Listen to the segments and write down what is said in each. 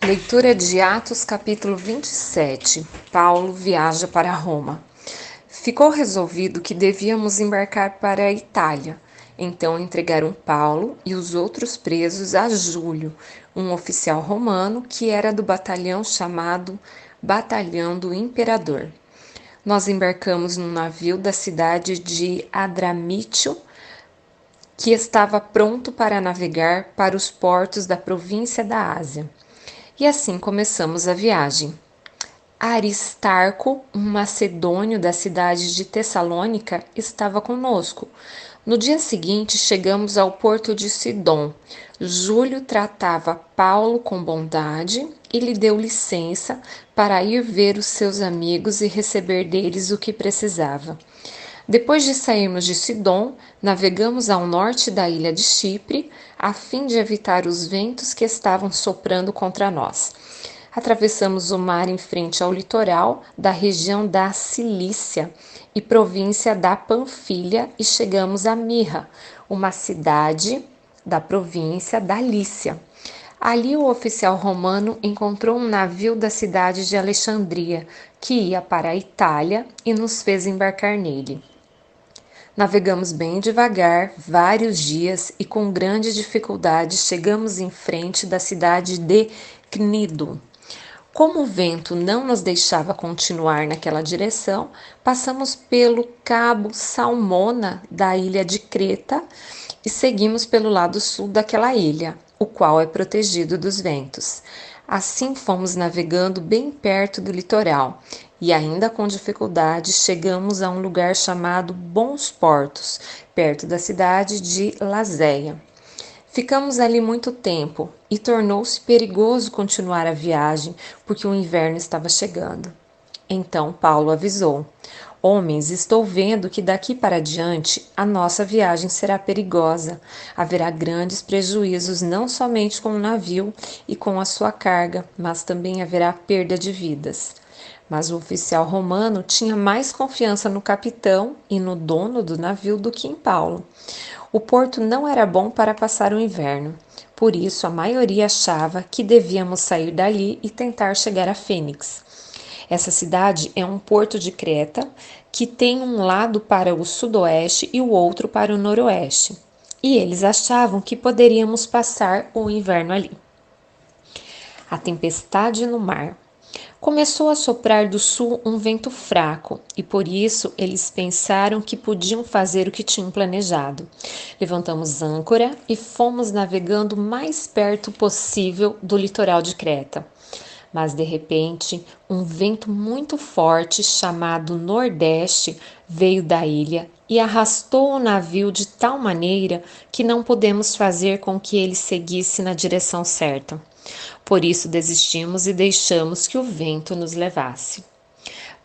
Leitura de Atos, capítulo 27. Paulo viaja para Roma. Ficou resolvido que devíamos embarcar para a Itália. Então entregaram Paulo e os outros presos a Júlio, um oficial romano que era do batalhão chamado Batalhão do Imperador. Nós embarcamos num navio da cidade de Adramítio, que estava pronto para navegar para os portos da província da Ásia. E assim começamos a viagem. Aristarco, um macedônio da cidade de Tessalônica, estava conosco. No dia seguinte, chegamos ao porto de Sidom. Júlio tratava Paulo com bondade e lhe deu licença para ir ver os seus amigos e receber deles o que precisava. Depois de sairmos de Sidom, navegamos ao norte da ilha de Chipre, a fim de evitar os ventos que estavam soprando contra nós. Atravessamos o mar em frente ao litoral da região da Cilícia e província da Panfilha e chegamos a Mirra, uma cidade da província da Lícia. Ali o oficial romano encontrou um navio da cidade de Alexandria, que ia para a Itália, e nos fez embarcar nele. Navegamos bem devagar, vários dias, e com grande dificuldade chegamos em frente da cidade de Cnido. Como o vento não nos deixava continuar naquela direção, passamos pelo cabo Salmona da ilha de Creta e seguimos pelo lado sul daquela ilha, o qual é protegido dos ventos. Assim fomos navegando bem perto do litoral e, ainda com dificuldade, chegamos a um lugar chamado Bons Portos, perto da cidade de Lazéia. Ficamos ali muito tempo e tornou-se perigoso continuar a viagem porque o inverno estava chegando. Então Paulo avisou: Homens, estou vendo que daqui para diante a nossa viagem será perigosa. Haverá grandes prejuízos não somente com o navio e com a sua carga, mas também haverá perda de vidas. Mas o oficial romano tinha mais confiança no capitão e no dono do navio do que em Paulo. O porto não era bom para passar o inverno, por isso a maioria achava que devíamos sair dali e tentar chegar a Fênix. Essa cidade é um porto de Creta que tem um lado para o sudoeste e o outro para o noroeste, e eles achavam que poderíamos passar o inverno ali. A tempestade no mar. Começou a soprar do sul um vento fraco e por isso eles pensaram que podiam fazer o que tinham planejado. Levantamos âncora e fomos navegando o mais perto possível do litoral de Creta. Mas de repente, um vento muito forte chamado Nordeste veio da ilha e arrastou o navio de tal maneira que não pudemos fazer com que ele seguisse na direção certa. Por isso desistimos e deixamos que o vento nos levasse.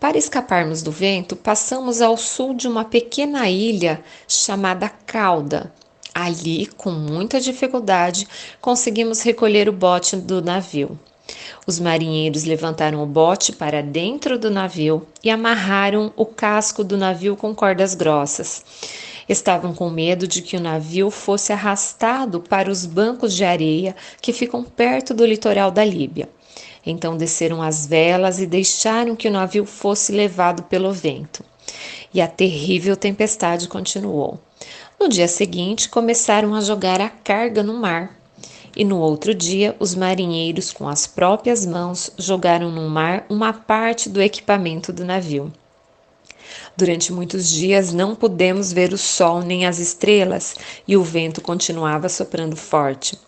Para escaparmos do vento, passamos ao sul de uma pequena ilha chamada Cauda. Ali, com muita dificuldade, conseguimos recolher o bote do navio. Os marinheiros levantaram o bote para dentro do navio e amarraram o casco do navio com cordas grossas. Estavam com medo de que o navio fosse arrastado para os bancos de areia que ficam perto do litoral da Líbia. Então desceram as velas e deixaram que o navio fosse levado pelo vento. E a terrível tempestade continuou. No dia seguinte, começaram a jogar a carga no mar. E no outro dia, os marinheiros, com as próprias mãos, jogaram no mar uma parte do equipamento do navio. Durante muitos dias não pudemos ver o sol nem as estrelas e o vento continuava soprando forte.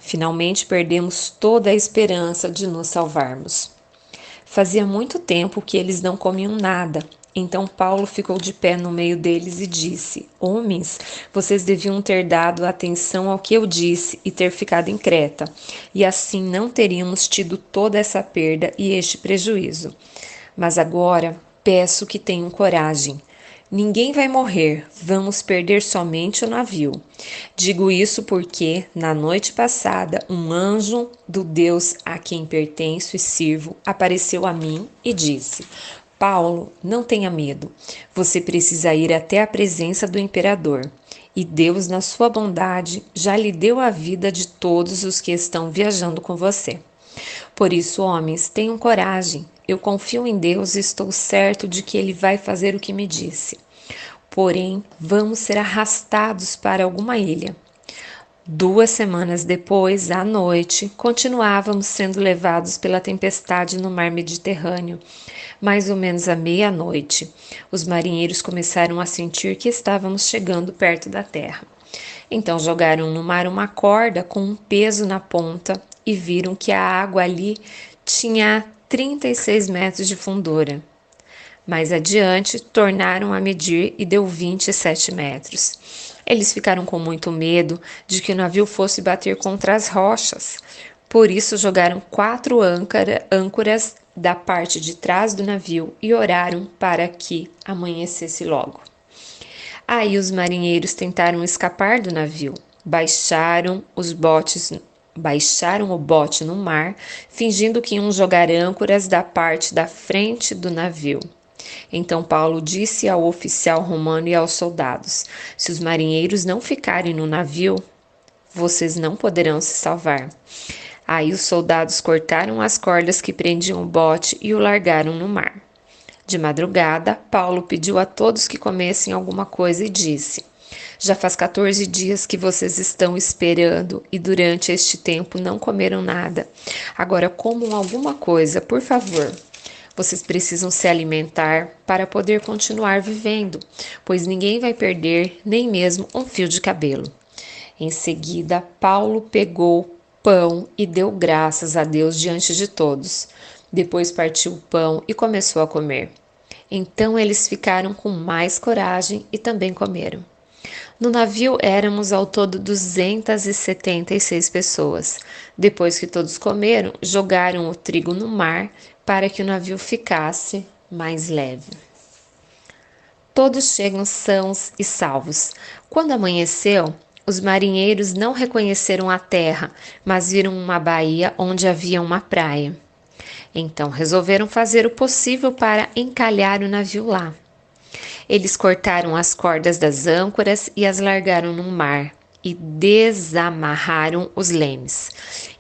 Finalmente perdemos toda a esperança de nos salvarmos. Fazia muito tempo que eles não comiam nada. Então Paulo ficou de pé no meio deles e disse: Homens, vocês deviam ter dado atenção ao que eu disse e ter ficado em Creta, e assim não teríamos tido toda essa perda e este prejuízo. Mas agora peço que tenham coragem. Ninguém vai morrer, vamos perder somente o navio. Digo isso porque, na noite passada, um anjo do Deus a quem pertenço e sirvo apareceu a mim e disse: Paulo, não tenha medo. Você precisa ir até a presença do imperador. E Deus, na sua bondade, já lhe deu a vida de todos os que estão viajando com você. Por isso, homens, tenham coragem. Eu confio em Deus e estou certo de que Ele vai fazer o que me disse. Porém, vamos ser arrastados para alguma ilha. 2 semanas depois, à noite, continuávamos sendo levados pela tempestade no mar Mediterrâneo. Mais ou menos à meia-noite, os marinheiros começaram a sentir que estávamos chegando perto da terra. Então jogaram no mar uma corda com um peso na ponta e viram que a água ali tinha 36 metros de fundura. Mais adiante, tornaram a medir e deu 27 metros. Eles ficaram com muito medo de que o navio fosse bater contra as rochas. Por isso, jogaram 4 âncoras da parte de trás do navio e oraram para que amanhecesse logo. Aí os marinheiros tentaram escapar do navio. Baixaram o bote no mar, fingindo que iam jogar âncoras da parte da frente do navio. Então Paulo disse ao oficial romano e aos soldados: se os marinheiros não ficarem no navio, vocês não poderão se salvar. Aí os soldados cortaram as cordas que prendiam o bote e o largaram no mar. De madrugada, Paulo pediu a todos que comessem alguma coisa e disse: já faz 14 dias que vocês estão esperando e durante este tempo não comeram nada. Agora comam alguma coisa, por favor. Vocês precisam se alimentar para poder continuar vivendo, pois ninguém vai perder nem mesmo um fio de cabelo. Em seguida, Paulo pegou pão e deu graças a Deus diante de todos. Depois partiu o pão e começou a comer. Então eles ficaram com mais coragem e também comeram. No navio éramos ao todo 276 pessoas. Depois que todos comeram, jogaram o trigo no mar para que o navio ficasse mais leve. Todos chegam sãos e salvos. Quando amanheceu, os marinheiros não reconheceram a terra, mas viram uma baía onde havia uma praia. Então resolveram fazer o possível para encalhar o navio lá. Eles cortaram as cordas das âncoras e as largaram no mar e desamarraram os lemes.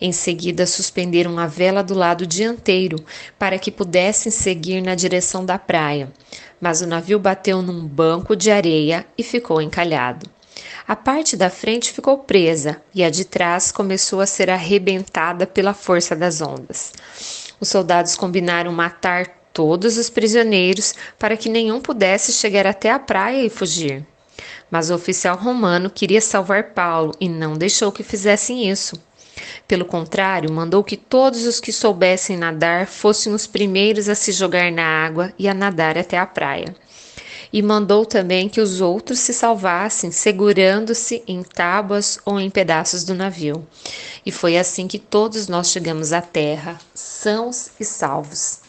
Em seguida, suspenderam a vela do lado dianteiro para que pudessem seguir na direção da praia. Mas o navio bateu num banco de areia e ficou encalhado. A parte da frente ficou presa e a de trás começou a ser arrebentada pela força das ondas. Os soldados combinaram matar todos os prisioneiros para que nenhum pudesse chegar até a praia e fugir. Mas o oficial romano queria salvar Paulo e não deixou que fizessem isso. Pelo contrário, mandou que todos os que soubessem nadar fossem os primeiros a se jogar na água e a nadar até a praia. E mandou também que os outros se salvassem segurando-se em tábuas ou em pedaços do navio. E foi assim que todos nós chegamos à terra, sãos e salvos.